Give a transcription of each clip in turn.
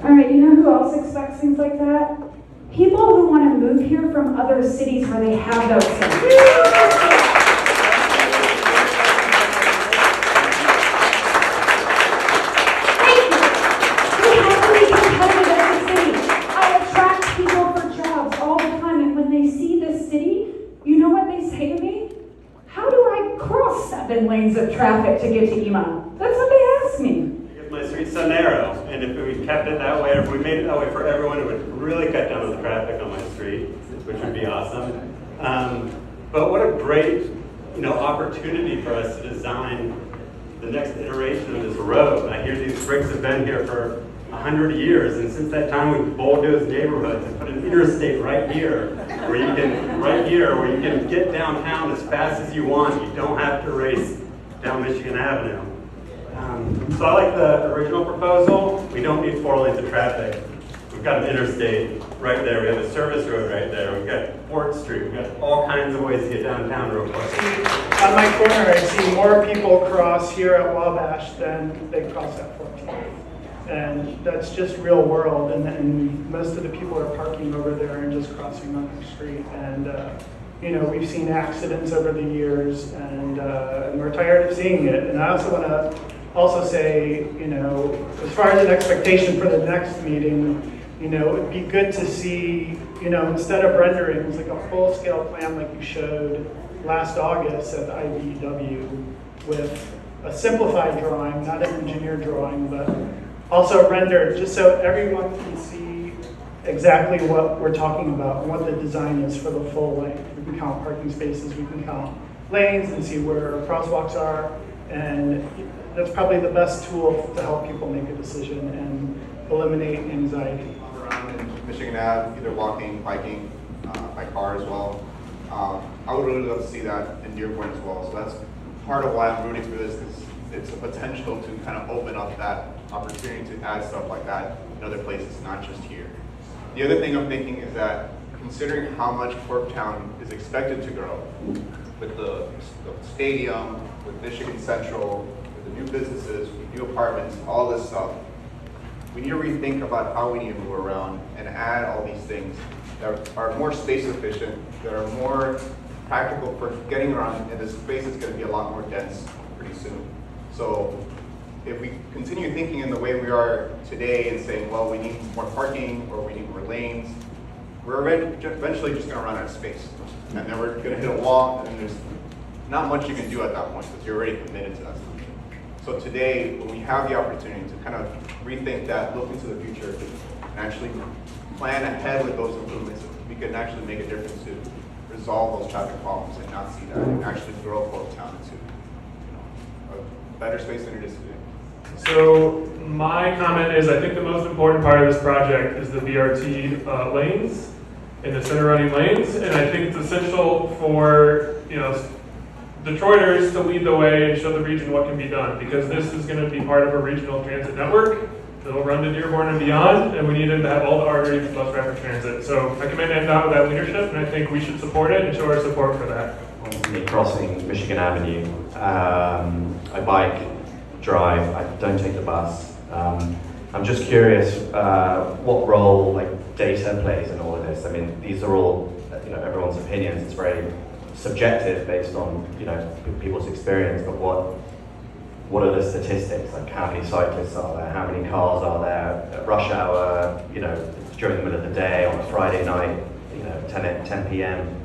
All right, you know who else expects things like that? People who want to move here from other cities where they have those things. Lanes of traffic to get to EMA. That's what they ask me. Because my street's so narrow, and if we kept it that way, if we made it that way for everyone, it would really cut down on the traffic on my street, which would be awesome. But what a great, opportunity for us to design the next iteration of this road. I hear these bricks have been here for 100 years, and since that time we've bulldozed neighborhoods and put an interstate right here, where you can get downtown as fast as you want. You don't have to race down Michigan Avenue. So I like the original proposal. We don't need 4 lanes of traffic. We've got an interstate right there. We have a service road right there. We've got 4th Street. We've got all kinds of ways to get downtown real quick. On my corner, I see more people cross here at Wabash than they cross at 14th. And that's just real world, and most of the people are parking over there and just crossing on the street. And we've seen accidents over the years, and we're tired of seeing it. And I also want to say, as far as an expectation for the next meeting, it'd be good to see, instead of renderings, like a full-scale plan like you showed last August at IBW with a simplified drawing, not an engineered drawing, but also rendered, just so everyone can see exactly what we're talking about and what the design is for the full length. We can count parking spaces, we can count lanes and see where crosswalks are, and that's probably the best tool to help people make a decision and eliminate anxiety. Around in Michigan Ave, either walking, biking, by car as well. I would really love to see that in Dearborn as well. So that's part of why I'm rooting for this, is it's a potential to kind of open up that opportunity to add stuff like that in other places, not just here. The other thing I'm thinking is that considering how much Corktown is expected to grow with the stadium, with Michigan Central, with the new businesses, with new apartments, all this stuff, we need to rethink about how we need to move around and add all these things that are more space efficient, that are more practical for getting around, and the space is going to be a lot more dense pretty soon. So if we continue thinking in the way we are today and saying, well, we need more parking or we need more lanes, we're eventually just going to run out of space. And then we're going to hit a wall, and there's not much you can do at that point because you're already committed to that solution. So today, when we have the opportunity to kind of rethink that, look into the future, and actually plan ahead with those improvements, we can actually make a difference to resolve those traffic problems and not see that, and actually grow Corktown into a better space than it is today. So my comment is, I think the most important part of this project is the BRT lanes and the center running lanes, and I think it's essential for Detroiters to lead the way and show the region what can be done, because this is going to be part of a regional transit network that will run to Dearborn and beyond, and we need to have all the arteries and bus rapid transit. So I commend MDOT with that leadership, and I think we should support it and show our support for that. Me crossing Michigan Avenue, I bike, drive, I don't take the bus. I'm just curious what role data plays in all of this. I mean, these are all everyone's opinions. It's very subjective based on people's experience. But what are the statistics? Like how many cyclists are there? How many cars are there at rush hour? During the middle of the day on a Friday night, 10 p.m.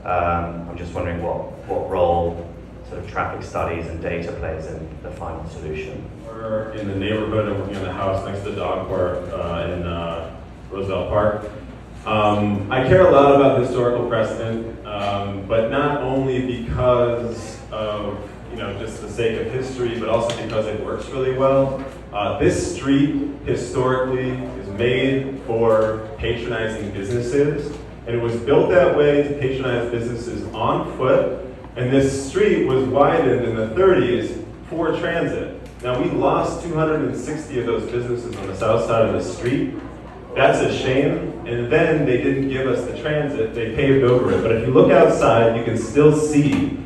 I'm just wondering what role sort of traffic studies and data plays in the final solution. We're in the neighborhood and working on the house next to the dog park in Roosevelt Park. I care a lot about historical precedent, but not only because of just the sake of history, but also because it works really well. This street historically is made for patronizing businesses, and it was built that way to patronize businesses on foot. And this street was widened in the 30s for transit. Now we lost 260 of those businesses on the south side of the street. That's a shame. And then they didn't give us the transit, they paved over it. But if you look outside, you can still see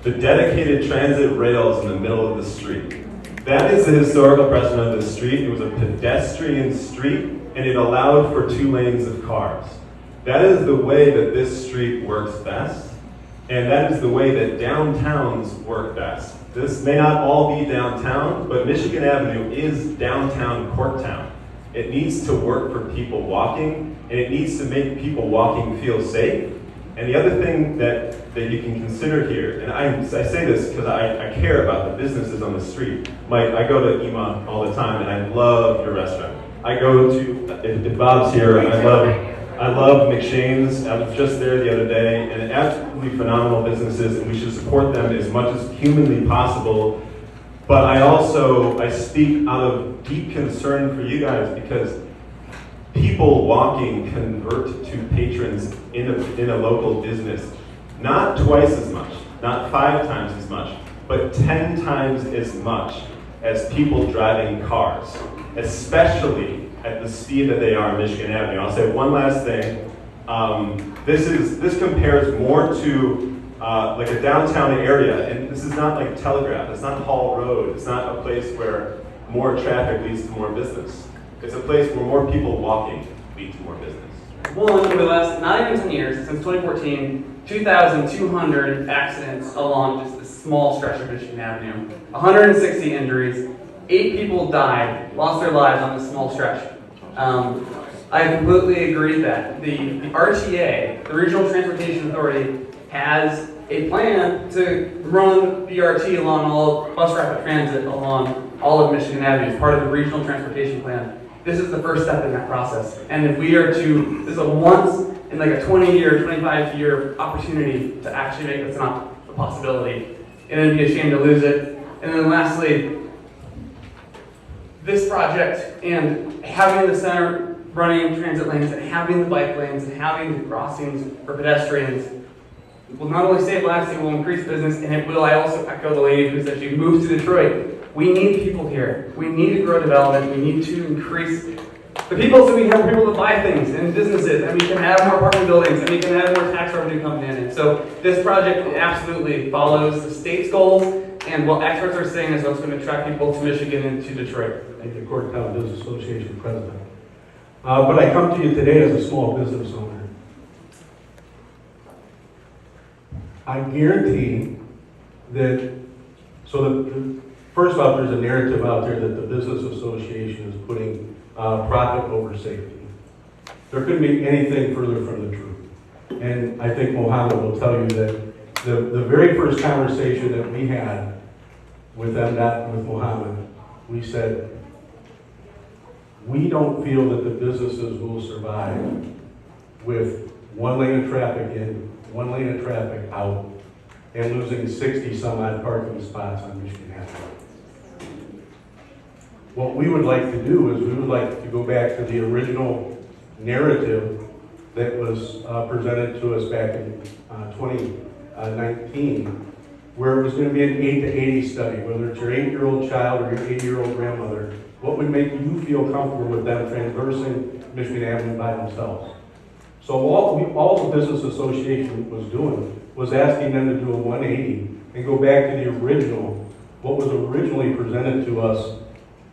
the dedicated transit rails in the middle of the street. That is the historical precedent of this street. It was a pedestrian street, and it allowed for 2 lanes of cars. That is the way that this street works best, and that is the way that downtowns work best. This may not all be downtown, but Michigan Avenue is downtown Corktown. It needs to work for people walking, and it needs to make people walking feel safe. And the other thing that you can consider here, and I say this because I care about the businesses on the street. Mike, I go to Ima all the time, and I love your restaurant. I go to, if Bob's here, I love McShane's. I was just there the other day, and absolutely phenomenal businesses, and we should support them as much as humanly possible. But I speak out of deep concern for you guys, because people walking convert to patrons in a local business, not twice as much, not 5 times as much, but 10 times as much as people driving cars, especially at the speed that they are on Michigan Avenue. I'll say one last thing. This compares more to like a downtown area, and this is not like Telegraph, it's not Hall Road, it's not a place where more traffic leads to more business. It's a place where more people walking lead to more business. Well, in the last not even 10 years, since 2014, 2,200 accidents along just a small stretch of Michigan Avenue, 160 injuries, 8 people died, lost their lives on this small stretch. I completely agree that the RTA, the Regional Transportation Authority, has a plan to run BRT along all bus rapid transit along all of Michigan Avenue as part of the Regional Transportation Plan. This is the first step in that process. And if we are to, this is a once in like a 20-year, 25-year opportunity to actually make this not a possibility. And it'd be a shame to lose it. And then lastly, this project and having the center running transit lanes and having the bike lanes and having the crossings for pedestrians will not only save lives, it will increase business, and it will, I also echo the lady who said she moved to Detroit. We need people here. We need to grow development. We need to increase the people so we have people to buy things and businesses, and we can have more apartment buildings, and we can have more tax revenue coming in. And so this project absolutely follows the state's goals, and what experts are saying is what's going to attract people to Michigan and to Detroit. Thank you, Corktown Business Association President. But I come to you today as a small business owner. I guarantee that, first off, there's a narrative out there that the Business Association is putting profit over safety. There couldn't be anything further from the truth. And I think Mohammed will tell you that the very first conversation that we had with MDOT, with Mohammed, we said, we don't feel that the businesses will survive with 1 lane of traffic in, 1 lane of traffic out, and losing 60 some odd parking spots on Michigan Ave. What we would like to do is we would like to go back to the original narrative that was presented to us back in 2019, where it was going to be an 8 to 80 study, whether it's your 8-year-old child or your 80-year-old grandmother, what would make you feel comfortable with them traversing Michigan Avenue by themselves? So all the Business Association was doing was asking them to do a 180 and go back to the original, what was originally presented to us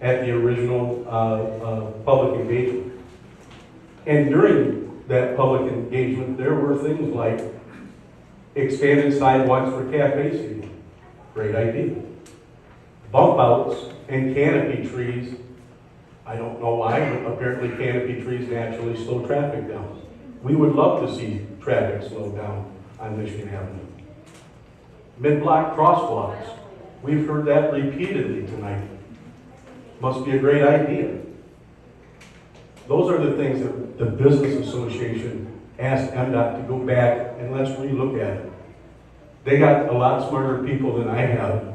at the original public engagement. And during that public engagement, there were things like expanded sidewalks for cafe seating. Great idea. Bump outs and canopy trees. I don't know why, but apparently canopy trees naturally slow traffic down. We would love to see traffic slow down on Michigan Avenue. Mid-block crosswalks. We've heard that repeatedly tonight. Must be a great idea. Those are the things that the Business Association asked MDOT to go back and let's relook at it. They got a lot smarter people than I have,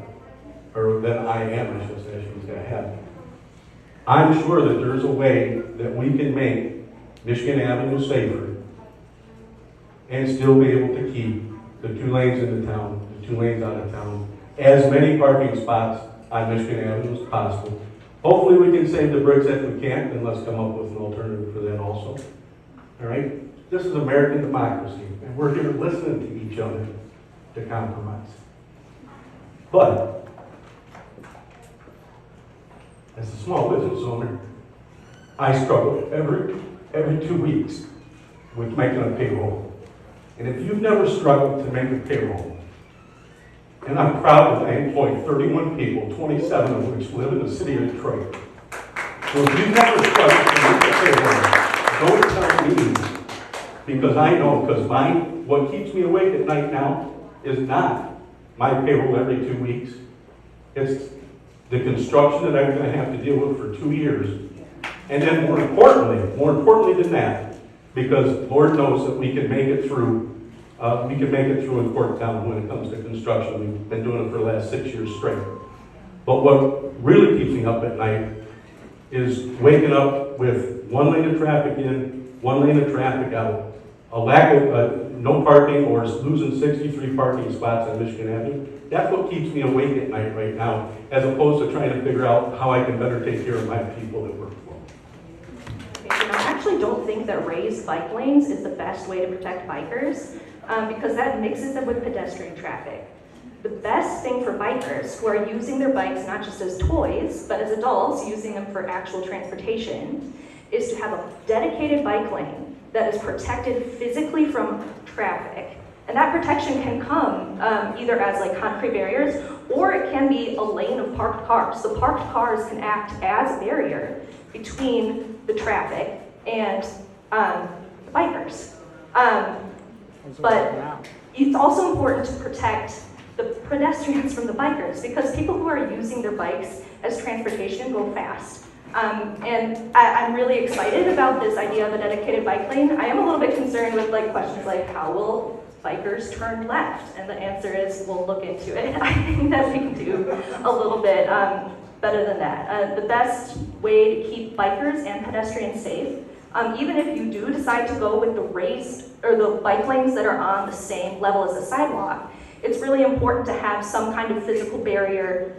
or than I am, I should say, I have. I'm sure that there's a way that we can make Michigan Avenue safer and still be able to keep the 2 lanes in the town, the 2 lanes out of town, as many parking spots on Michigan Avenue as possible. Hopefully we can save the bricks. If we can't, then let's come up with an alternative for that also. All right? This is American democracy, and we're here listening to each other to compromise. But as a small business owner, I struggle every 2 weeks with making a payroll. And if you've never struggled to make a payroll, and I'm proud that I employ 31 people, 27 of which live in the city of Detroit. So if you've never struggled to make a payroll, don't tell me, because I know, because what keeps me awake at night now is not my payroll every 2 weeks. It's the construction that I'm going to have to deal with for 2 years. And then more importantly than that, because Lord knows that we can make it through in Corktown when it comes to construction. We've been doing it for the last 6 years straight. But what really keeps me up at night is waking up with 1 lane of traffic in, 1 lane of traffic out, a lack of no parking or losing 63 parking spots on Michigan Avenue. That's what keeps me awake at night right now, as opposed to trying to figure out how I can better take care of my people that work for me. I actually don't think that raised bike lanes is the best way to protect bikers because that mixes them with pedestrian traffic. The best thing for bikers who are using their bikes not just as toys, but as adults using them for actual transportation, is to have a dedicated bike lane that is protected physically from traffic. And that protection can come either as like concrete barriers, or it can be a lane of parked cars. The parked cars can act as a barrier between the traffic and the bikers. But it's also important to protect the pedestrians from the bikers, because people who are using their bikes as transportation go fast. And I'm really excited about this idea of a dedicated bike lane. I am a little bit concerned with questions like, how will bikers turn left? And the answer is, we'll look into it. I think that we can do a little bit better than that. The best way to keep bikers and pedestrians safe, even if you do decide to go with the raised or the bike lanes that are on the same level as the sidewalk, it's really important to have some kind of physical barrier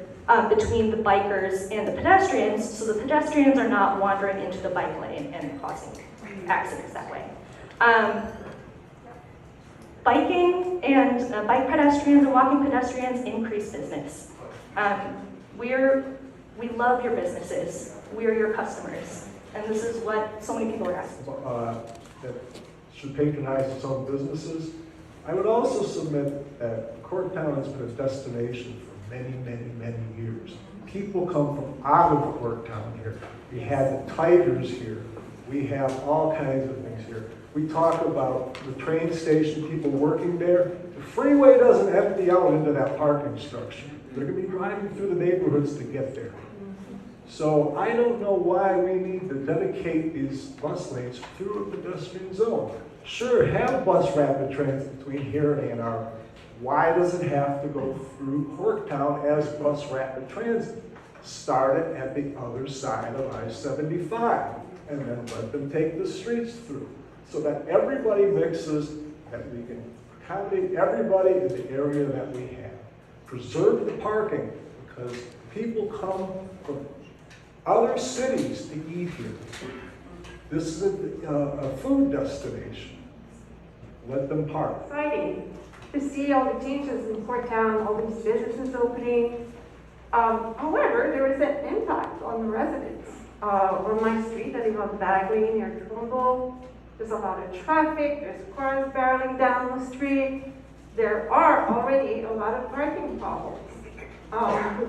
between the bikers and the pedestrians, so the pedestrians are not wandering into the bike lane and causing accidents that way. Biking and bike pedestrians and walking pedestrians increase business. We love your businesses. We're your customers. And this is what so many people are asking. That should patronize its own businesses. I would also submit that Corktown has been a destination for many, many, many years. People come from out of Corktown here. We have the Tigers here. We have all kinds of things here. We talk about the train station, people working there. The freeway doesn't empty out into that parking structure. They're going to be driving through the neighborhoods to get there. So I don't know why we need to dedicate these bus lanes through a pedestrian zone. Sure, have bus rapid transit between here and Ann Arbor. Why does it have to go through Corktown as bus rapid transit? Start it at the other side of I-75 and then let them take the streets through so that everybody mixes, that we can accommodate everybody in the area that we have. Preserve the parking because people come from other cities to eat here. This is a food destination. Let them park. Exciting to see all the changes in Corktown, all these businesses opening. However, there is an impact on the residents. On my street, I live on Bagley near Trumbull. There's a lot of traffic. There's cars barreling down the street. There are already a lot of parking problems. I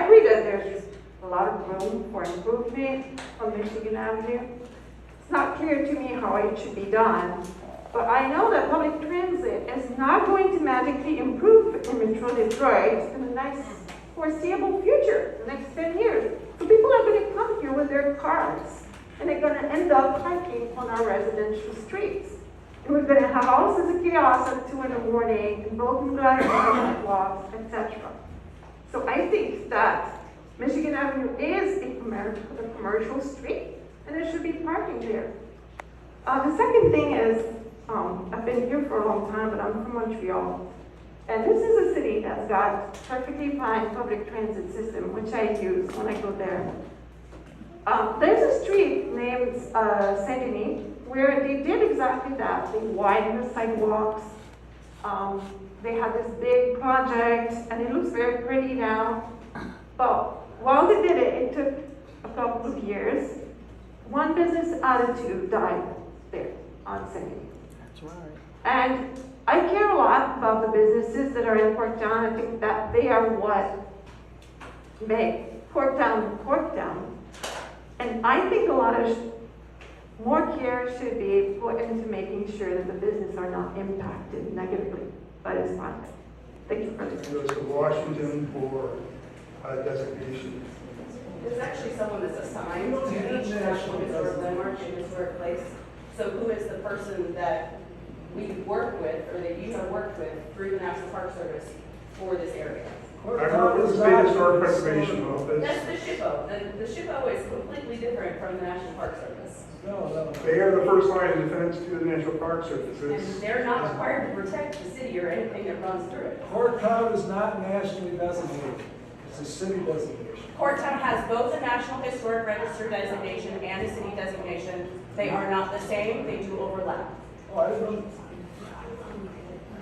agree that there's a lot of room for improvement on Michigan Avenue. It's not clear to me how it should be done, but I know that public transit is not going to magically improve in Metro Detroit in the next foreseeable future, the next 10 years. So people are going to come here with their cars, and they're going to end up parking on our residential streets. And we're going to have all sorts of chaos at 2 in the morning, and broken glass sidewalks, etc. So I think that Michigan Avenue is a commercial street, and there should be parking there. The second thing is, I've been here for a long time, but I'm from Montreal. And this is a city that's got perfectly fine public transit system, which I use when I go there. There's a street named Saint-Denis, where they did exactly that. They widened the sidewalks. They had this big project, and it looks very pretty now. But while they did it, it took a couple of years. One business out of two died there on Sunday. That's right. And I care a lot about the businesses that are in Corktown. I think that they are what make Corktown Corktown. And I think a lot of more care should be put into making sure that the businesses are not impacted negatively by this project. Thank you for It listening. goes to Washington for designation. There's actually someone that's assigned to each national historic landmark and historic place. So who is the person that we work with, or that you have worked with through the National Park Service for this area? I work with the State Historic Preservation Office. That's the SHPO. The SHPO is completely different from the National Park Service. No. They are the first line of defense to the National Park Service. And they're not required to protect the city or anything that runs through it. Corktown is not nationally designated. It's a city designation. Corktown has both a National Historic Register designation and a city designation. They are not the same. They do overlap. Oh, I didn't know.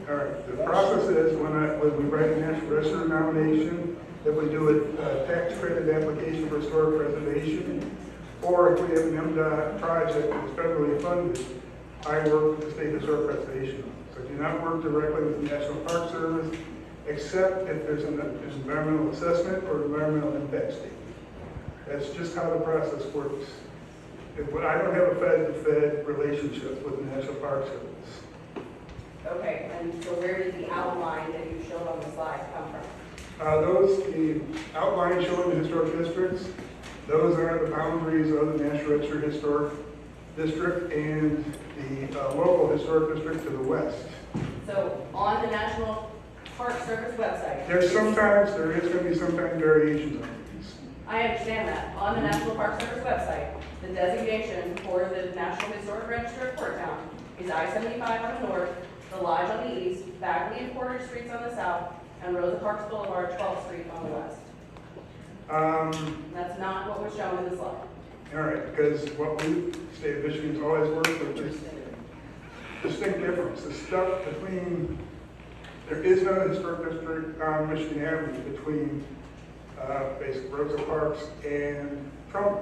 All right, the process is when we write a National Register nomination, if we do a tax credit application for historic preservation, or if we have an MDOT project that's federally funded, I work with the State Historic Preservation Office. I do not work directly with the National Park Service, except if there's an environmental assessment or environmental impact statement. That's just how the process works. I don't have a Fed-to-Fed relationship with the National Park Service. Okay, and so where did the outline that you showed on the slide come from? The outline showing the historic districts, those are the boundaries of the National Register Historic District and the local historic district to the west. So on the National Park Service website. There is going to be sometimes variations on these. I understand that. On the National Park Service website, the designation for the National Historic Register of Corktown is I-75 on the north, the Lodge on the east, Bagley and Porter Streets on the south, and Rosa Parks Boulevard, 12th Street on the west. That's not what was shown in the slide. All right, because what we, State of Michigan's always worked with is distinct difference. The stuff between, there is no historic district on Michigan Ave between basically Rosa Parks and Trump.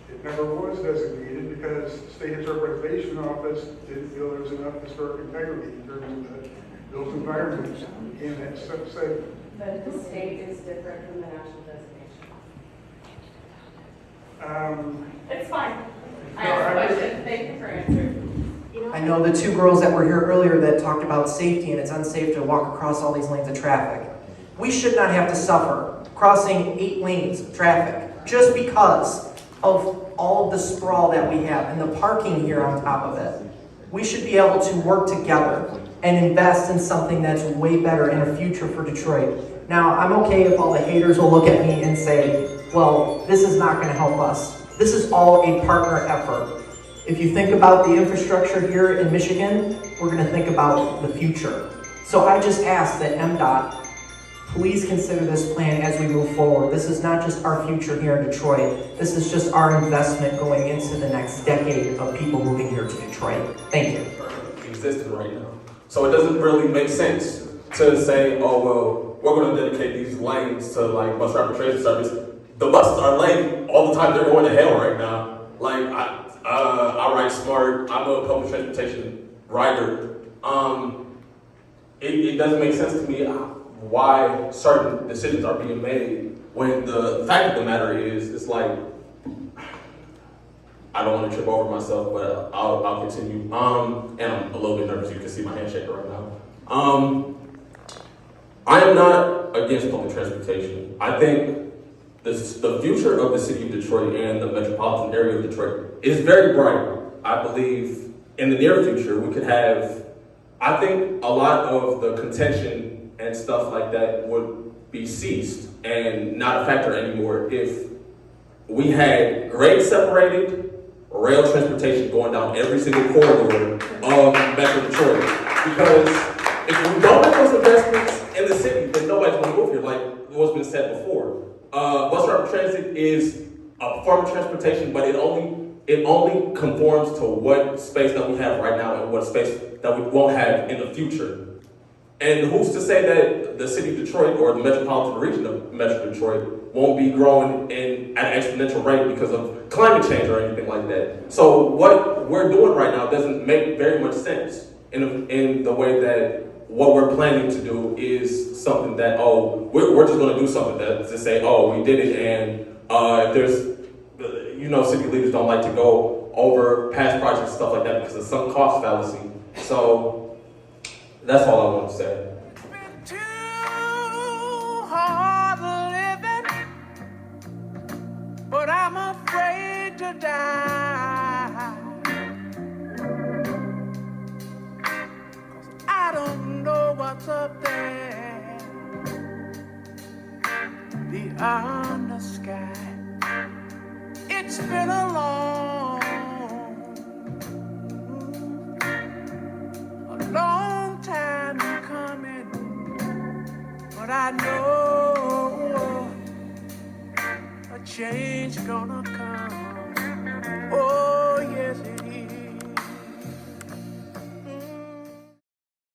It never was designated because the State Historic Preservation Office didn't feel there was enough historic integrity in terms of the built environment in that segment. But the state is different from the national designation. It's fine. I asked a question. Thank you for answering. I know the two girls that were here earlier that talked about safety and it's unsafe to walk across all these lanes of traffic. We should not have to suffer crossing 8 lanes of traffic just because of all of the sprawl that we have and the parking here on top of it. We should be able to work together and invest in something that's way better in a future for Detroit. Now, I'm okay if all the haters will look at me and say, well, this is not going to help us. This is all a partner effort. If you think about the infrastructure here in Michigan, we're going to think about the future. So I just ask that MDOT please consider this plan as we move forward. This is not just our future here in Detroit. This is just our investment going into the next decade of people moving here to Detroit. Thank you. Existing right now. So it doesn't really make sense to say, oh, well, we're going to dedicate these lanes to like bus rapid transit service. The buses are late all the time. They're going to hell right now. Like, I ride smart. I'm a public transportation rider. It doesn't make sense to me why certain decisions are being made when the fact of the matter is, it's like, I don't want to trip over myself, but I'll continue. And I'm a little bit nervous. You can see my hand shaking right now. I am not against public transportation. I think the future of the city of Detroit and the metropolitan area of Detroit is very bright. I believe in the near future we could have, I think a lot of the contention and stuff like that would be ceased and not a factor anymore if we had grade separated rail transportation going down every single corridor of Metro Detroit. Because if we don't make those investments in the city, then nobody's going to move here, like what's been said before. Bus rapid transit is a form of transportation, but it only conforms to what space that we have right now and what space that we won't have in the future. And who's to say that the city of Detroit or the metropolitan region of Metro Detroit won't be growing at an exponential rate because of climate change or anything like that? So what we're doing right now doesn't make very much sense in the way that what we're planning to do is something that, we're just going to do something to say, we did it, and if there's, city leaders don't like to go over past projects and stuff like that because of some cost fallacy. So that's all I want to say. But I'm afraid to die. 'Cause I don't know what's up there beyond the sky. It's been a long time coming, but I know a change gonna come. Oh.